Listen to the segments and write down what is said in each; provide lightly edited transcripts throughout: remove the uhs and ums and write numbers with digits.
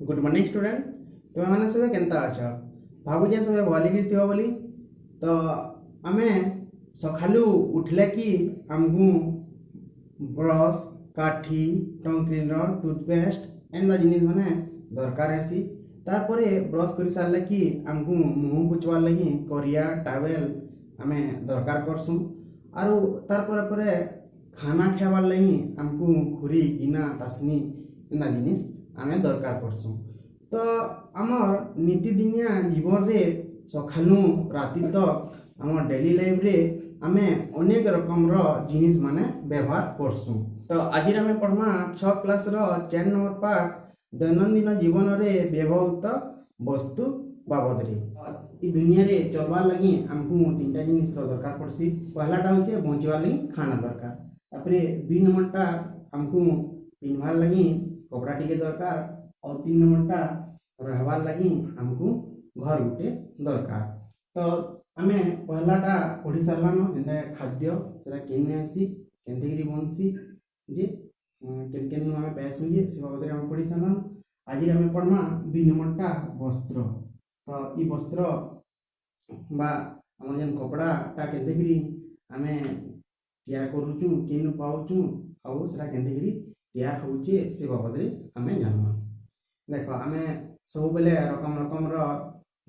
Good morning student. तुम मैंने सब केनता अछ भावुचे सब भलिकी थो बोली। तो आमे सखालू उठले कि आमको ब्रश काठी टंक्लिनर टूथपेस्ट एंदा जिनिस माने दरकार हेसी। तारपरे ब्रश कर सारे कि आमको मुँह पोछवार लगी करिया टावेल आमे दरकार करसुँ। आरु तारपरे परे खाना खावार लगी आमको खुरी गिना तासनी एंदा जिनिस आमे दरकार करसुँ। तो आमर नीतिदिनिया जीवन रे सखालू राति तक आम डेली लाइफ रे आमे अनेक रकम जिनिस माने व्यवहार करसुँ। तो आज आमे पढ़मा 6 क्लास रो 4 नंबर पाठ दैनंदिन जीवन रे व्यवहृत वस्तु बाबद रे। ई दुनिया रे चलवार लगी आमको तीनटा जिनिस रो दरकार पड़सी। पहलाटा होचे बंचवार लगी खाना दरकार, तापरे 2 नंबरटा आमको पिनवार लगी कपड़ा टिके दरकार और 3 नंबरटा रहबार लगी आमको घर गुटे दरकार। तो आमे पहलाटा पढ़ी सारलान जेनटा खाद्य सेटा केने आसी केनतेगिरी बनसी जे केन केन आमे पैसु जे से बाबद रे आमे पढ़ी सारलान। आज आमे पढ़मा 2 नंबरटा वस्त्र। तो ई वस्त्र बा हमर जेन कपड़ाटा केनतेगिरी आमे तैयार करूचु केनु पाउचु और सेटा केनतेगिरी तैयार होचे से बाबद रे आमे जानमा। देख आमे सब बेले रकम रकम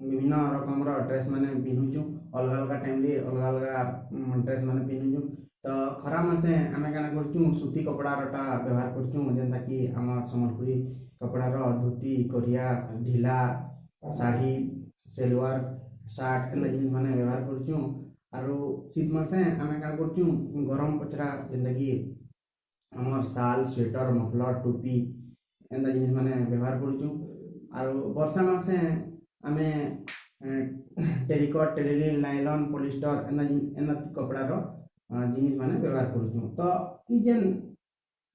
विभिन्न रकम ड्रेस माने पिन्हुचु, अलग अलग टाइम रे अलग अलग ड्रेस माने पिन्हुचु। तो खरा मासे आमे काना करचु सूती कपड़ा रटा व्यवहार करचु जेनता कि हमर सम्बलपुरी कपड़ा रो धोती करिया ढीला साड़ी सलवार शर्ट एना जिनिस माने व्यवहार करचु। आरो शीत मासे आमे काना करचु गरम पचरा जेनता कि हमर शाल स्वेटर मफलर टोपी एंदा जिनिस माने व्यवहार करूचु। आरो वर्षा मासे आमे टेरिकट टेरिलिन नायलॉन पॉलिस्टर एना कपड़ा रो जिनिस माने व्यवहार करूचु। तो ई जेन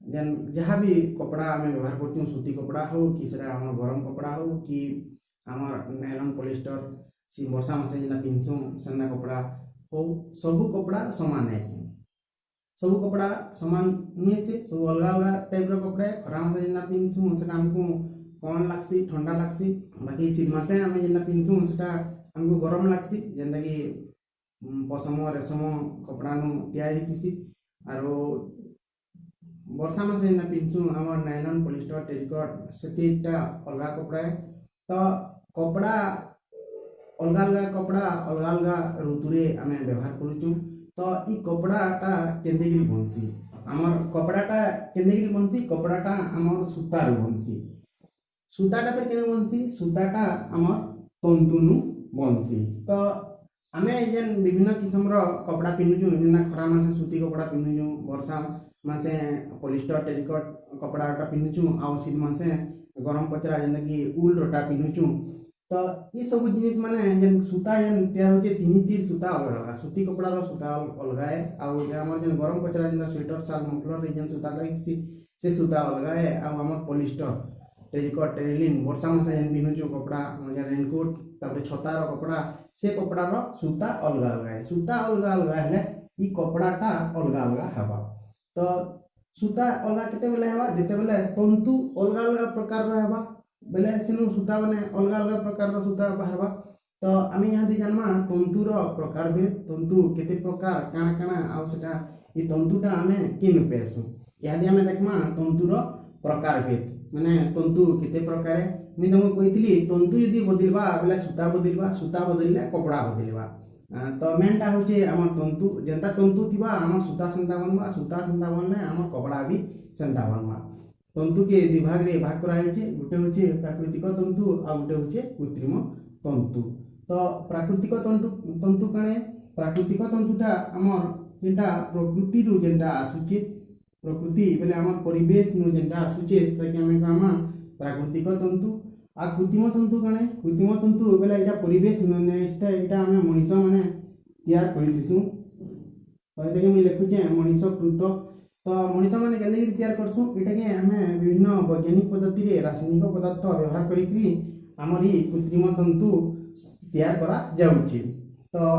जेन जहाँ भी कपड़ा आमे व्यवहार करचु सूती कपड़ा हो कि सेटा हमर गरम कपड़ा हो कि हमर नायलॉन पॉलिस्टर सी वर्षा मासे जेना पिनसु सेना कपड़ा हो सब कपड़ा समान है। सब कपड़ा समान नुहे से सब अलग अलग टाइप रो कपड़ा खरा मासे जेना पिनसु सेटा हमको कौन लागसी ठंडा लागसी। बाकी शीत मासे आमे जेना पिनसु सेटा हमको गरम लागसी जेनता कि पशम रेशम कपड़ा नु तैयारी हितिसी। आरो वर्षा मासे जेना पिनसु हमर नायलॉन पॉलिस्टर टेरिकट सेटा अलग कपड़ा है। तो कपड़ा अलग अलग कपड़ा अलग अलग ऋतु रे आमे व्यवहार करूचु। तो ई कपड़ाटा केनतेगिरी बनसी हमर कपड़ाटा केनतेगिरी बनसी कपड़ाटा हमर सूतार बनसी। सूताटा पे केने बनसी सूताटा हमर तंतुनु बनसी। तो आमे जेन विभिन्न किस्म रो कपड़ा पिन्हुचु जेना खरा मासे सूती कपड़ा पिन्हुचु, वर्षा मासे पॉलिस्टर टेरिकट कपड़ाटा पिन्हुचु आ शीत मासे गरम पचरा जेना कि ऊल रोटा पिन्हुचु। तो ये सब जिनिस माने जेन सूता जेन तैयार होचे तीन तीर सूता अलग अलग सूती कपड़ा रो सूता अलग है और जे हमर जेन गरम पचरा जेना स्वेटर शाल मफलर रे जेन सूता लागसी से सूता अलग है और हमर पॉलिस्टर टेरिकट टेरिलिन वर्षा मासे जेन पिन्हुचु कपड़ा जेन रेनकोट तापर छता रो कपड़ा से कपड़ा रो सूता अलग अलग है। सूता अलग अलग हेले ई कपड़ाटा अलग अलग हेबा। तो सूता अलग केते बेले हेबा जेते बेले तंतु अलग अलग प्रकार रो हेबा बेले सेनु सूता माने अलग अलग प्रकार रो सूता बाहरबा। तो आमे यहाँ दे जानमा तंतु रो प्रकार बे तंतु केते प्रकार काना काना आ सेटा ई तंतुटा आमे केनु पेसु यहाँ दे आमे देखमा तंतु रो प्रकार भेद माने तंतु केते प्रकार मी तुमको कहितली तंतु यदि बदलबा बेले सूता बदलबा सूता बदलले कपड़ा बदलबा। तो मेनटा होचे हमर तंतु जेंता तंतु थिबा हमर सूता सेंता बनबा सूता सेंता बनले हमर कपड़ा भी सेंता बनबा। तंतु के दुई भाग रे भाग करा हेचे गुटे होचे प्राकृतिक तंतु आ गुटे होचे कृत्रिम तंतु। तो प्राकृतिक तंतु तंतु काने प्राकृतिक तंतुटा हमर जेंटा प्रकृति रु जेंटा आसुचे प्रकृति बेले हमर परिवेश नु जेंटा आसुचे सेटा के हमें कहमा प्राकृतिक तंतु। आ कृत्रिम तंतु काने कृत्रिम तंतु बेले एटा परिवेश ने इस्ता एटा हमें मनुष्य माने तैयार करि दिसु। तो एटा के लिखुचे मनुष्य कृत। तो मनुष्य माने केने तैयार करसु एटा के हमें विभिन्न वैज्ञानिक पद्धति रे रासायनिक पदार्थ व्यवहार करिकरी हमर ई कृत्रिम तंतु तैयार करा जाउची। तो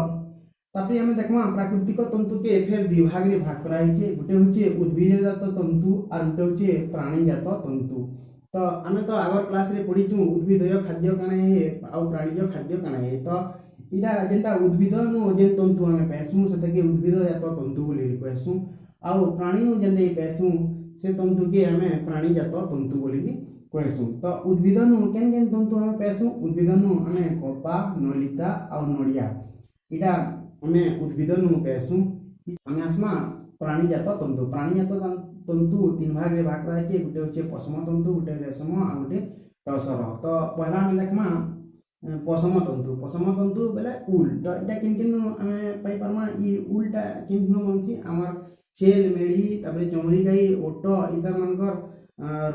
तापरे हमें देखमा प्राकृतिक तंतु के फेर दुई भाग रे भाग करा हिचे गुटे होचे उद्भिदजात तंतु और गुटे होचे प्राणीजात तंतु। तो आमे तो आगर क्लास रे पढ़ीचु उद्भिदय खाद्य काना हे आउ प्राणीज खाद्य काना हे। तो इटा जेनटा उद्भिद नु जेन तंतु आमे पैसु सेतके उद्भिद जात तंतु बोली कहसु। आउ प्राणी नु जेन पैसु से तंतु के आमे प्राणी जात तंतु बोली कहसु। तो उद्भिद नु केन केन तंतु आमे पैसु उद्भिद नु आमे कपा नलिता आउ नडिया इटा आमे उद्भिद नु पैसु। आमे आसमा प्राणी जात तंतु। प्राणी जात तंतु तीन भाग रे भाग रहा है। गोटे होचे पशम तंतु गोटे रेशम आ गोटे टसर। तो पहला आमे देखमा पशम तंतु। पशम तंतु बेले उल। तो इटा किन किन आमे पाई परमा ई उलटा किन किन बनसी हमर छेल मेढी तापरे चमड़ी गाई ओट इतर मनकर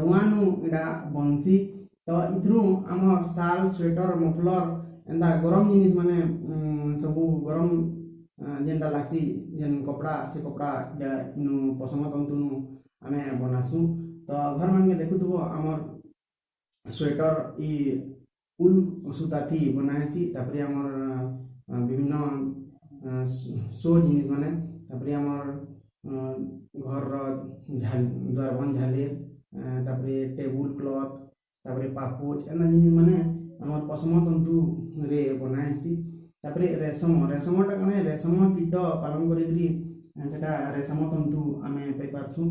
रुआनु इटा बनसी। तो इथरु हमर साल स्वेटर मफलर एंदा गरम जिनिस माने सब गरम जेनटा लागसी जेन कपड़ा से कपड़ा इटा नु पशम तंतु नु आमे बनासु। तो घर मान के देखुथबो हमर स्वेटर ई उल सूता थी बनासी। तापरे हमर विभिन्न सो जिनिस माने तापरे हमर घर द्वारबंद झालेर तापरे टेबुल क्लॉथ तापरे पापोच एना जिनिस माने हमर पशम तंतु रे बनासी। तापरे रेशम रेशमटा कने रेशम कीट पालन करी सेटा रेशम तंतु आमे पाई पारसु।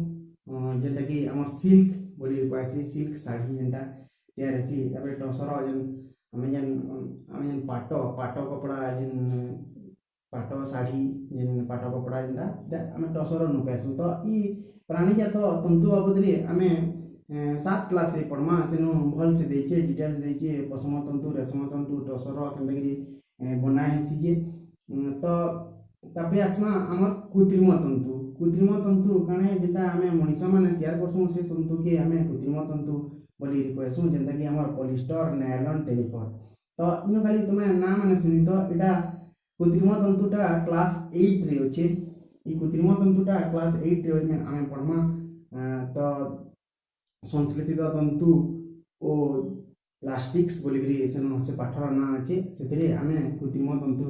जेनटा कि हमर सिल्क बोली कहसी सिल्क साड़ी जेनटा तैयार हेसी। तापरे टसर जेन आमे जेन पाट कपड़ा जेन पाट साड़ी जेन पाट कपड़ा जेनटा आमे टसर नु कहसु। तो ई प्राणी जात तंतु बाबद रे आमे 7 क्लास रे पढ़मा सेनु भल से देचे डिटेल्स देचे पशम तंतु रेशम तंतु टसर केनता करी बना हेसी जे। तो तापरे आसमा हमर कृत्रिम तंतु। कृत्रिम तंतु काने जेनटा आमे मनुष्य माने तैयार करसु से तंतु के आमे कृत्रिम तंतु बोली कहसु। जेनता कि हमर पॉलिस्टर नायलॉन टेरिकॉट। तो इनो खाली तुमे नाम माने सुनी। तो एटा कृत्रिम तंतुटा क्लास 8 रे अछि। ई कृत्रिम तंतुटा क्लास 8 रे में आमे पढ़मा। तो संश्लेषित तंतु ओ प्लास्टिक्स बोली करी सेनो से पाठर ना अछि। सेतरे आमे कृत्रिम तंतु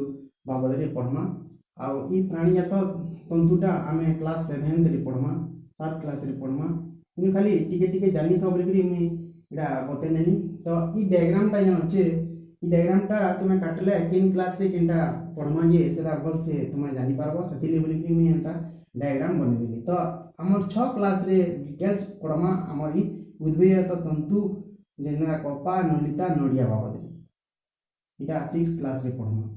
बाबद रे पढ़मा। आउ ई प्राणी जात तंतुटा आमे क्लास 7 रे पढ़मा 7 क्लास रे पढ़मा। इन खाली टिके टिके जानि थो बोली करी मी इडा बते नेनी। तो ई डायग्रामटा जन अछि ई डायग्रामटा तुमे काटले किन क्लास रे किनटा पढ़मा जे सेटा भल से तुमे जानि पारबो सेतिले बोली कि मी एंता डायग्राम बने देली। तो हमर 6 क्लास रे डिटेल्स पढ़मा हमर ई उद्भिद तंतु जेना कपा नलिता नडिया बाबद इटा 6 क्लास रे पढ़मा।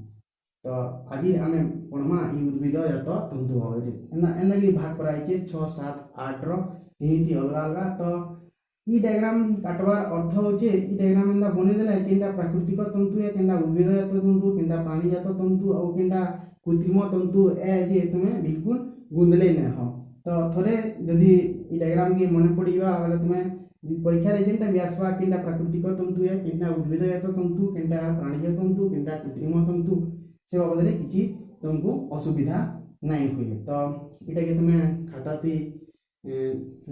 तो आज आमे पढ़मा ई उद्भिद जात तंतु बाबद रे एना एना कि भाग कराई छे 6 7 8 रो तीन अलग अलग। तो ई डायग्राम काटवार अर्थ होचे ई डायग्राम एंदा बने देला केनटा प्राकृतिक तंतु है केनटा उद्भिद जात तंतु केनटा प्राणी जात तंतु और केनटा कृत्रिम तंतु ए जे तुमे बिल्कुल गुंदले न हो। तो थोरे यदि ई डायग्राम के मन पड़ीबा वाला तुमे परीक्षा रे जेनटा भी आसवा केनटा प्राकृतिक तंतु है केनटा उद्भिद जात तंतु केनटा प्राणी जात तंतु केनटा कृत्रिम तंतु से बाबद रे किछि तुमको असुविधा नहीं हुए। तो इटा के तुमे खाता थी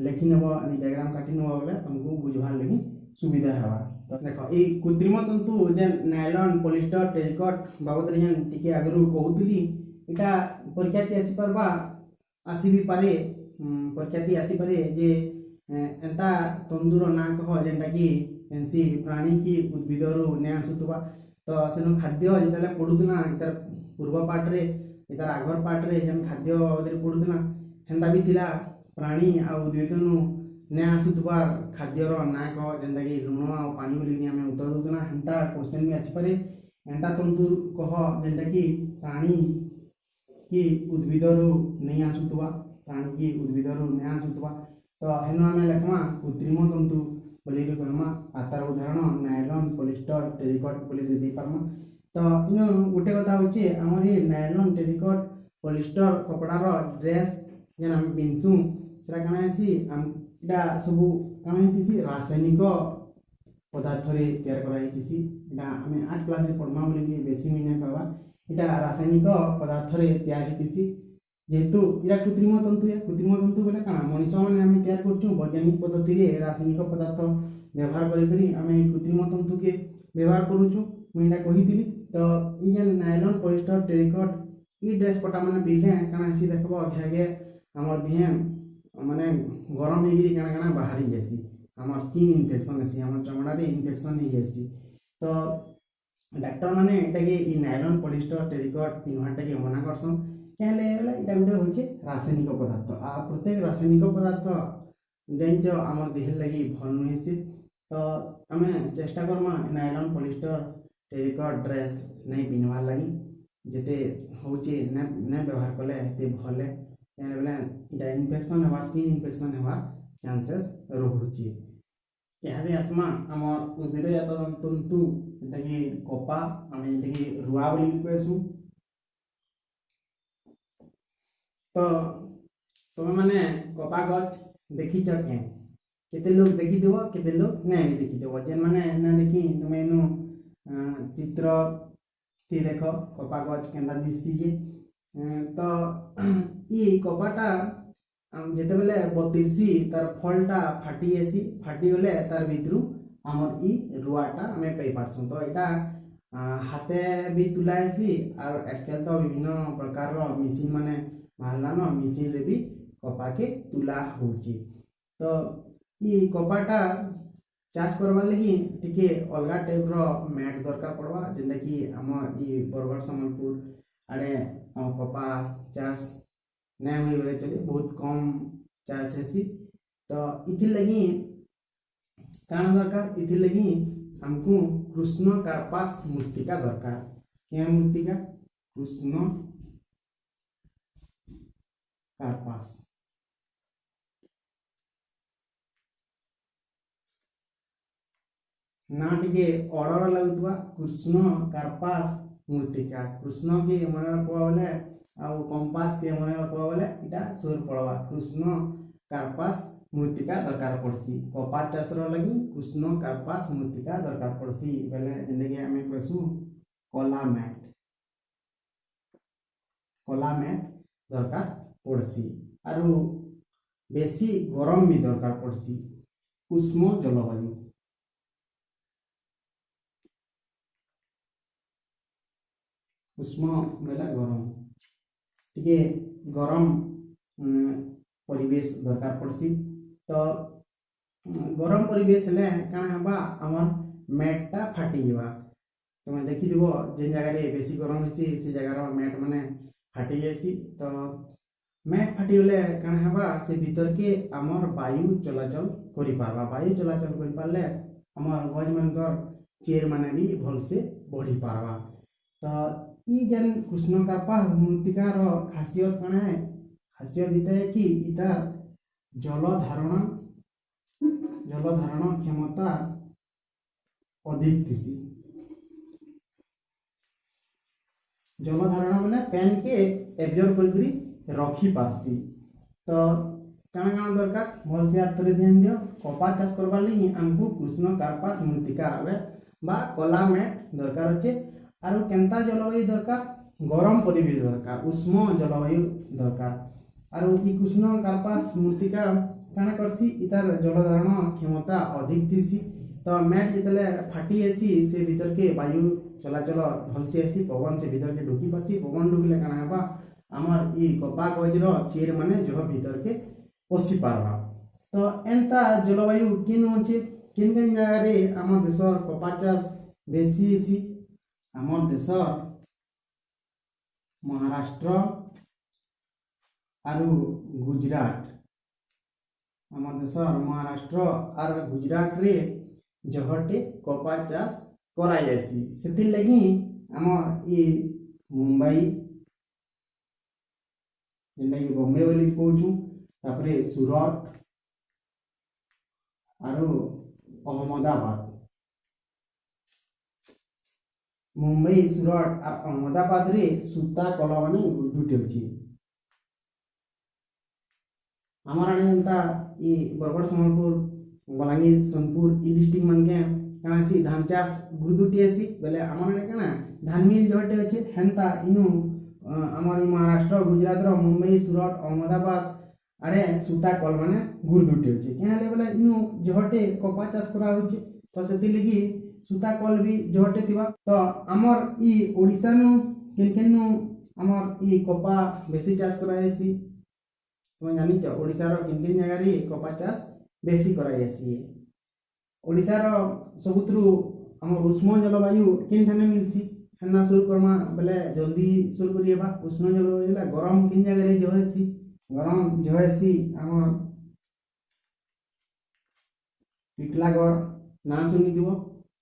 लेखि नबो डायग्राम काटि नबो बोले तुमको बुझवार लगी सुविधा हवा। तो देखो ई कृत्रिम तंतु जेन नायलॉन पॉलिस्टर टेरिकॉट बाबद रे जेन टिके आगरु कहउतली इटा परीक्षा ती आसी परबा आसी भी पारे परीक्षा ती आसी पारे जे एंता तंतुर ना कह जेनटा कि एनसी प्राणी की उद्भिदरु ने आसुतबा। तो सेनु खाद्य जेतले पडुतना इतर पूर्व पार्ट रे इतर आगर पार्ट रे जेन खाद्य बाबद रे पडुतना हेंदा भी थिला प्राणी आ उद्भिदनु ने आसुतबार खाद्यर ना कह जेनता कि लुण आ पानी बोली आमे उत्तर दुतना हेंता क्वेश्चन भी आसी पारे। एंता तंतु कह जेनटा कि प्राणी की उद्भिदरु नहीं आसुतबा प्राणी की उद्भिदरु ने आसुतबा। तो हेनो आमे लेखमा कृत्रिम तंतु बोली कहमा आ तार उदाहरण नायलॉन पॉलिस्टर टेरिकॉट बोली दे पारमा। तो इनो गोटे कथा होचे हमर ये नायलॉन टेरिकॉट पॉलिस्टर कपड़ा रो ड्रेस जेन हम पिनसु सेरा काना हेसी हम इडा सब काना हेतिसी रासायनिक पदार्थ रे तैयार करा हेतिसी। इडा हमें 8 क्लास रे पढ़मा बोली बेसी मिने कहबा इडा रासायनिक पदार्थ रे तैयार हेतिसी। जेहेतु इडा कृत्रिम तंतु है कृत्रिम तंतु बोले काना मनुष्य माने हम तैयार करछु वैज्ञानिक पद्धति रे रासायनिक पदार्थ व्यवहार करी करी हमें कृत्रिम तंतु के व्यवहार करूछु मैं इडा कहिदिली। तो ई जेन नायलॉन पॉलिस्टर टेरिकॉट ई ड्रेस पटा माने पिले काना हेसी देखबो घागे हमर देह माने गरम हेगिरी काना काना बाहरी जासी। आमर स्किन इन्फेक्शन हेसी आमर चमड़ा रे इन्फेक्शन हो जासी। तो डॉक्टर माने एटा के इ नायलॉन पॉलिस्टर टेरिकट पिनवाटा के मना करसन कहले बेला एटा गुटे होचे रासायनिक पदार्थ आ प्रत्येक रासायनिक पदार्थ जानिच आमर देह लगी भल नुहे से। तो आमे चेष्टा करमा नायलॉन पॉलिस्टर टेरिकट ड्रेस नहीं पिनवार लगी जेते होचे ने व्यवहार कले ते भले कहले बेला एटा इन्फेक्शन हवा स्किन इन्फेक्शन हवा चांसेस रहुची। यादे आसमा आमर उद्भिदजात तंतु जेटा कि कपा आमे जेटा कि रुआ बोली कहसु। तो तुम माने कपा गछ देखिछ के केते लोग देखिथिबो केते लोग नै भी देखिथिबो जेन माने ना देखि तुमे नु चित्र ती देखो कपा गछ केंदा दिसि जे। तो ई कपाटा जेते बेले बतिरसी तार फलटा फाटी एसी फाटी गले तार भितरु हमर ई रुआटा हमें पई पारसु। तो एटा हाथे भी तुलाएसी और आजकल तो विभिन्न प्रकार रो मशीन माने बाहरलान मशीन रे भी कपा के तुला होची। तो ई कपाटा चाष करवार लगी टिके अलगा टाइप रो मैट दरकार पड़वा जेंदा कि हमर ई बरगढ़ संबलपुर आड़े कपा चाष नै हुई बेले चले बहुत कम चाष हेसी। तो इथि लगी काना दरकार इथि लगी हमको कृष्ण कार्पास मृत्तिका दरकार। क्या मृत्तिका कृष्ण कार्पास ना टिके अड़ड़ लगुवा कृष्ण कार्पास मृत्तिका कृष्ण के मन रखवा बोले आउ कंपास के मन रखवा बोले इटा सुर पड़वा कृष्ण कार्पास मृत्तिका दरकार पड़सी। कपा चाष लगी कृष्ण कार्पास मृत्तिका दरकार पड़सी बेले जिंदगी आमे कहसु कला मैट दरकार पड़सी। आरु बेसी गरम भी दरकार पड़सी उष्ण जलवायु। उष्ण बेला गरम टिके गरम परिवेश दरकार पड़सी। तो गरम परिवेश ले काना हबा हमर मैटटा फाटी जवा। तुम देखि दिबो जे जगह रे बेसी गरम हेसी से जगह रो मैट माने फाटी जासी। तो मैट फाटी गले काना हबा से भीतर के हमर वायु चलाचल करि पारबा वायु चलाचल करि पारले हमर गज मनकर चेर माने भी भल से बढ़ी पारबा। तो ई जन कृष्ण कार्पास मृत्तिका रो खासियत कना है खासियत इता है कि इता जल धारण क्षमता अधिक थी। जल धारण बोले पेन के एब्जॉर्ब करकरी रखी पारसी। तो काना काना दरकार भल से आतरे ध्यान दियो कपा चाष करबार लगी हमको कृष्ण कार्पास मृत्तिका आवे बा कला मैट दरकार अछि। आरो केंता जलवायु दरकार गरम परिवेश दरकार उष्ण जलवायु दरकार। आरो ई कृष्ण कार्पास मृत्तिका काना करसी इतार जल धारण क्षमता अधिक थीसी। तो मैट जितले फाटी एसी से भीतर के वायु चलाचल भल से एसी पवन से भीतर के ढुकी पारसी पवन ढुकले काना हबा हमर ई कपा गजर चेर माने जह भीतर के पसी पारबा। तो एंता जलवायु किन होचे किन किन जगह रे हमर देशर कपा चाष बेसी एसी। हमर देशर महाराष्ट्र आरु गुजरात हमर देशर महाराष्ट्र और गुजरात रे जहटे कपा चाष करा जासी। सेति लगी हमर ई मुंबई जेना कि बॉम्बे बोली कहूछु तापरे सूरत आरु अहमदाबाद मुंबई सूरत और अहमदाबाद रे सूता कला माने गुदुटे अछि। हमारा एंता ई बरगढ़ संबलपुर बलांगीर सोनपुर ई डिस्ट्रिक्ट मन के काना सी धान चाष गुदुटी आसी बेले हमर ने काना धान मिल जहटे अछि हेंता इनु हमर महाराष्ट्र गुजरात रो मुंबई सूरत अहमदाबाद आड़े सूता कल माने गुदुटी अछि क्या ले बेले इनु जहटे कपा चाष करा होछि। तो सेति लगी सूता कल भी जहटे थिबा। तो हमर ई ओडिसा नु केन हमर ई कपा बेसी चाष करा हेसी तुम जानिच ओडिसा रो किन किन जगह रे कपा चाष बेसी करा हेसी। ओडिशार सबुतु आम उष्म जलवायु किन ठाने मिलसी हेना सुर करमा बेले जल्दी सुर करिएबा। उष्ण जलवायु गरम किन जगह रे जहेसी गरम जहेसी आम टिटलागढ़ ना शुनिथिबो।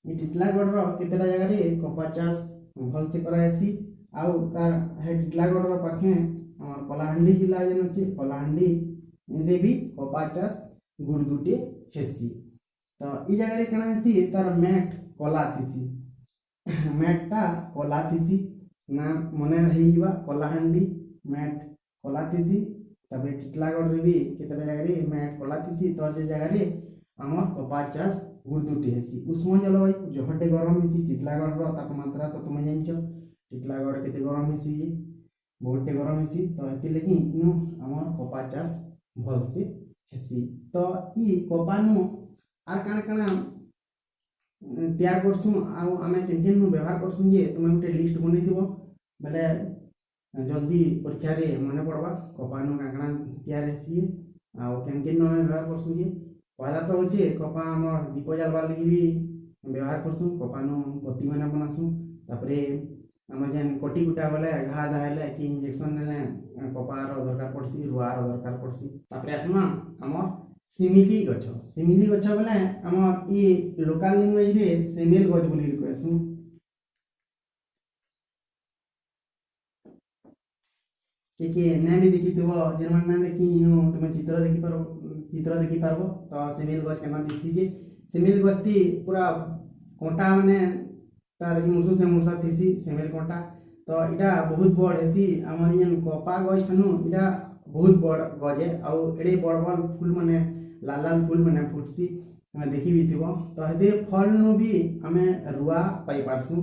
ये टिटलागढ़ केतेटा जगह रे कपा चाष भल से कराएसी। आउ तार हे टिटलागढ़ पाखे आम कलाहांडी जिला जेन अछि कलाहांडी रे भी कपा चाष गुड़दुटे हेसी। तो ई जगह रे कणा हेसी तार मैट कला थिसी मैटटा कला थिसी ना मने रहीबा कलाहांडी मैट कला थिसी। तबे टिटलागढ़ रे भी केतेटा जगह रे मैट कला थिसी। तो से जगह रे आमर कपा चाष गुड़दुटी हेसी। उष्ण जलवायु जहटे गरम हेसी टिटलागढ़ तापमात्रा तो तुम जानछ टिटलागढ़ केते गरम हेसी जे बहुते गरम हेसी। तो हेति लगी इनु आमर कपा चाष भल से हेसी। तो ई कपानु आर काना काना तैयार करसु आउ आमे केन केन व्यवहार करसु जे तुम गोटे लिस्ट बनेथिबो बेले जल्दी परीक्षा रे मने पड़वा कपानु काना तैयार हेसी आउ केन केन आमे व्यवहार करसु जे। पहला तो होचे कपा आमर दीप जलवार लगी भी व्यवहार करसु कपानु पत्ती माने बनासु। तापरे आम जेन कटी कुटा बेले घा दाहेले कि इंजेक्शन नेले कपार दरकार पड़सी रुआर दरकार पड़सी। तापरे आसमा आमर सिमिली गछ बेले आमर ई लोकल लैंग्वेज रे सेमेल गछ बोली कहसु। के ना भी देखिथिबो जेन मन ना देखि इनु तुम चित्र देखि पारबो। तो सेमेल गछ केना दिसी जे सेमेल गछ ती पूरा कोंटा माने तार मुसु से मुसा थिसी सेमेल कोंटा। तो इटा बहुत बड़ हेसी हमर जेन कपा गछ ठनु इटा बहुत बड़ गजे आउ एडे बड़ बड़ फूल माने लाल लाल फूल माने फुटसी तमे देखि भी थिबो। तो हेदे फल नु भी हमें रुआ पाई पारसु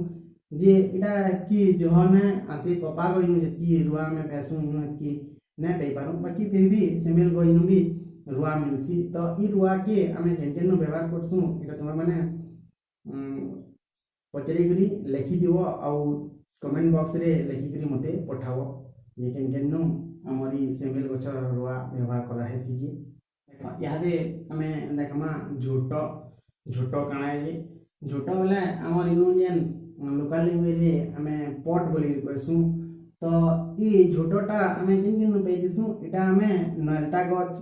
जे इटा कि जहने आसे कपा गइनु जति रुआ में पैसु इनु कि नै पाई पारु बाकी फिर भी सेमेल गइनु भी रुआ मिलसी। तो ई रुआ के आमे केन केन व्यवहार करसु इटा तुम माने पचरी करी लिखि दिबो आउ कमेंट बॉक्स रे लिखि करी मते पठाओ जे केन केन हमरी सेमेल गछ रुआ व्यवहार करा हेसी जे। यादे आमे देखमा झोटो काना जे झोटो बोले हमर इनु जेन लोकल लैंग्वेज रे आमे पट बोली कहसु। तो ई झोटोटा आमे केन केन पे दिसु इटा आमे नलता गछ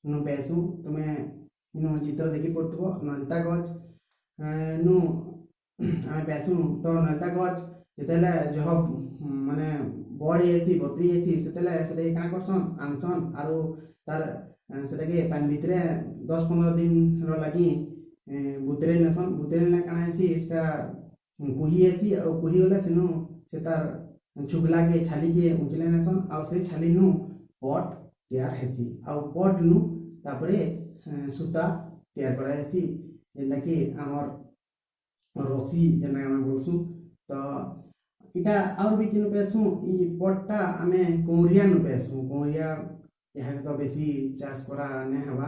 नु पैसु तुमे इनु चित्र देखि पड़तबो नलता गछ नु आमे पैसु। तो नलता गछ जेतेले जह माने बड़ी हेसी बत्री हेसी सेतेले सेटे काना करसन आनसन आरो तार सेटा के पानी भितरे 10-15 दिन रो लागि बुतरे नेसन बुतरे ने काना हेसी सेटा कुही हेसी और कुही होला सेनु से तार छुगला के छाली के उचले नेसन और से छाली नु पट तैयार हेसी आउ पट नु तापरे सूता तैयार करा हेसी जेना कि हमर रसी जेना हम बोलसु। तो इटा और भी किनु पैसु ई पटटा आमे कोरिया नु पैसु कोरिया यहाँ तो बेसी चाष करा ने हवा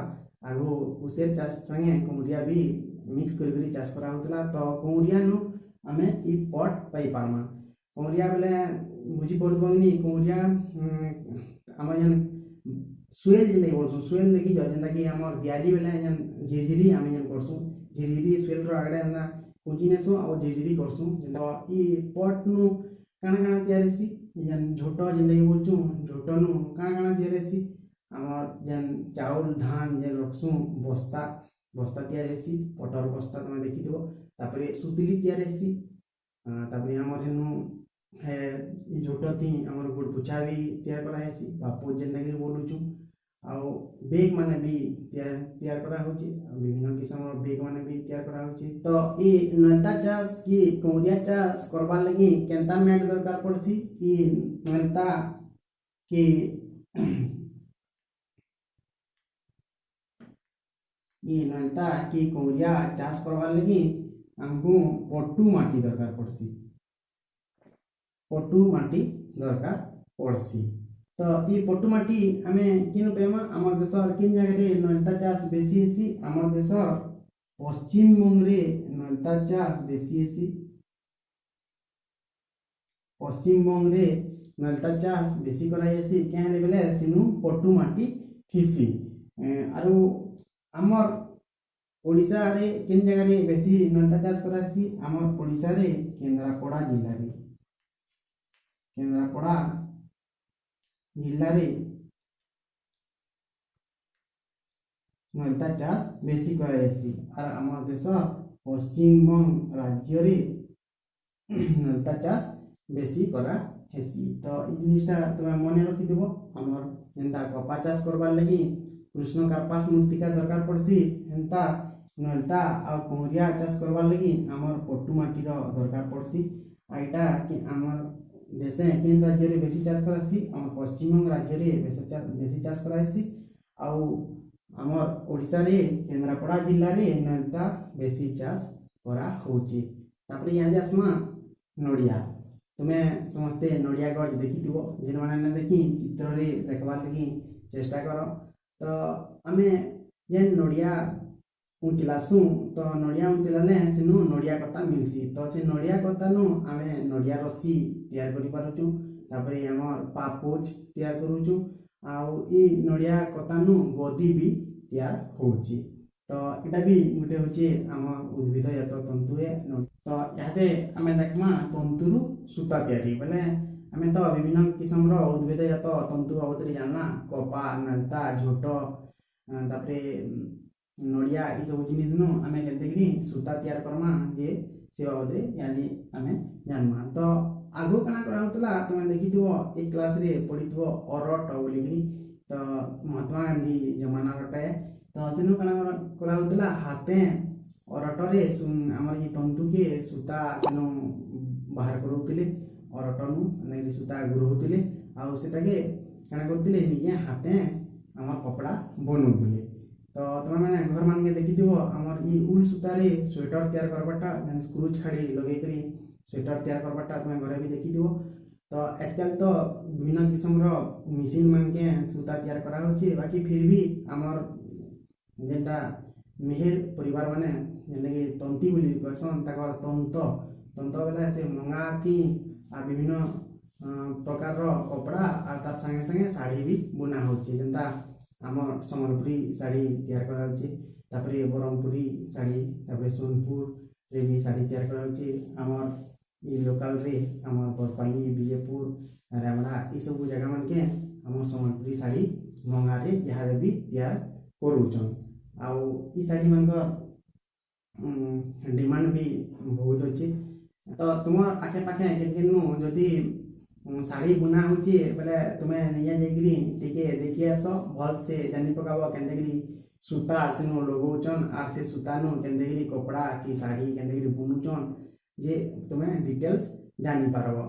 आगो उसेर चाष संगे कोरिया भी मिक्स करी चाष करा होतला। तो कोरिया नु आमे ई पट पाई पारमा कोरिया बेले बुझी पड़तबो नि कोरिया हमर जन सुएल जे बोलसु सुएल देखि जो जेना कि हमर दियाली बेले जन झिरझिरी आमे जन करसु झिरझिरी सुएल रो आगडे ना कुंची नेसु और झिरझिरी करसु। जेना ई पट नु काना काना तैयार हेसी जन झोटो जेन कि बोलचु झोटो नु काना काना तैयार हेसी हमर जन चाउल धान जे रखसु बस्ता तैयार हेसी पटर बस्ता तुम देखिथिबो। तापरे सुतली तैयार हेसी तापरे हमर हेनु है ई झोटो थी हमर गुड़ पुछा भी तैयार करा हेसी बापू जेन कि बोलुचु आउ बेग माने भी तैयार करा होची विभिन्न किस्म बेग माने भी तैयार करा होची। तो ई नलता चाष की कोरिया चाष करबा लगी केनता मैट दरकार पड़सी ई नलता की ये नलता की कोरिया चाष करवा लगी हमको पट्टू माटी दरकार पड़सी पट्टू माटी दरकार पड़सी। तो ये पट्टू माटी आमे किन पेमा हमर देशर किन जगह रे नलता चाष बेसी हेसी हमर देशर पश्चिम बंग रे नलता चाष बेसी हेसी पश्चिम बंग रे नलता चाष बेसी करा हेसी क्या रे बेले सिनु पट्टू माटी थिसी आरो हमर ओडिशा रे केन जगह रे बेसी नलता चाष करासी आमर ओडिशा रे केंद्रापड़ा जिल्ला रे नलता चाष बेसी करासी और आमर देश पश्चिम बंग राज्य रे नलता चाष बेसी करा हेसी। तो ई जिनिसटा तुम मन रखिदेव आमर एंता कपा चाष करबार लगी कृष्ण कार्पास मृत्तिका दरकार पड़सी एंता नलता आ कंगरिया चाष करबार लगी आमर पट्टू माटीर दरकार पड़सी। आईटा कि आमर देशे केन राज्य रे बेसी चाष करासी आमर पश्चिम बंग राज्य रे बेसी चाष करासी आउ आमर ओडिशा रे केंद्रापड़ा जिल्ला रे नलता बेसी चाष करा होची। तापर यहाँ आसमा नड़िया तुम्हें समस्ते नड़िया गज देखी जेन मैंने देखी चित्र रे देखबार लगी चेष्टा कर। तो आम जेन नड़िया उंचलासु तो नड़िया उंचलाले सेनु नड़िया कता मिलसी तो से नड़िया कता नु आम नड़िया रस्सी तैयार करि पारुचु तापरे हमर पापोच तैयार करूचु आउ ई नड़िया कता नु गदी भी तैयार होची। तो इटा भी गोटे होचे आम उद्भिद जात तंतु है। तो याते आम देखमा तंतुरु सूता तैयारी बोले आम तो विभिन्न किस्म रो उद्भिद जात तंतु बाबद जानना कपा नलता झोट तापरे नड़िया ये सब जिनिस नु आम केनतेकरी सूता तैयार करमा जे से बाबद यादी आम जानमा। तो आगो काना करा होतला तुम देखिथिबो एक क्लास रे पढिथिबो अरट बोलिकरी तो महात्मा गांधी जमाना रटे तो सेनु काना करा होतला हाथे अरट रे हमर ई तंतु के सूता सेनु बाहर करूतिले अरट नु नेगरी सूता गुरहुतिले आ सेटा के काना करतिले निजे हाथे हमर कपड़ा बनउतिले। तो तुम मैंने घर मान के देखिथिबो हमर ई उल सूता रे स्वेटर तैयार करबाटा जेन स्क्रूज खाड़ी लगे करी स्वेटर तैयार करबाटा तुम घरे भी देखिथिबो। तो आजकल तो विभिन्न किस्म रो मशीन मान के सूता तैयार करा होची बाकी फिर भी हमर जेनटा मेहर परिवार माने जेने कि तंती बोली कहसन ताकर तंत बेला से मंगा थी आ विभिन्न प्रकार रो कपड़ा आ तार संगे संगे साड़ी भी बुना होची जेंता आमर सम्बलपुरी साड़ी तैयार करा होची तापरे बरहमपुरी साड़ी तापरे सोनपुर रे भी साड़ी तैयार करा होची आमर ई लोकल रे आमर बरपाली विजयपुर रामड़ा ई सब जगह मान के आमर सम्बलपुरी साड़ी मंगा रे यहाँ भी तैयार करूचन आउ ई साड़ी मान डिमांड भी बहुत अच्छे। तो तुम आखे पाखे केनु जदि साड़ी बुना होची बोले तुम्हें निजे जाइकरी टिके देखि आस भल से जानि पकाबो केनतेकरी सूता सेनु लगौचन आर से सूता नु केनतेकरी कपड़ा की साड़ी केनतेकरी बुनुचन जे तुम्हें डिटेल्स जानि पारबो।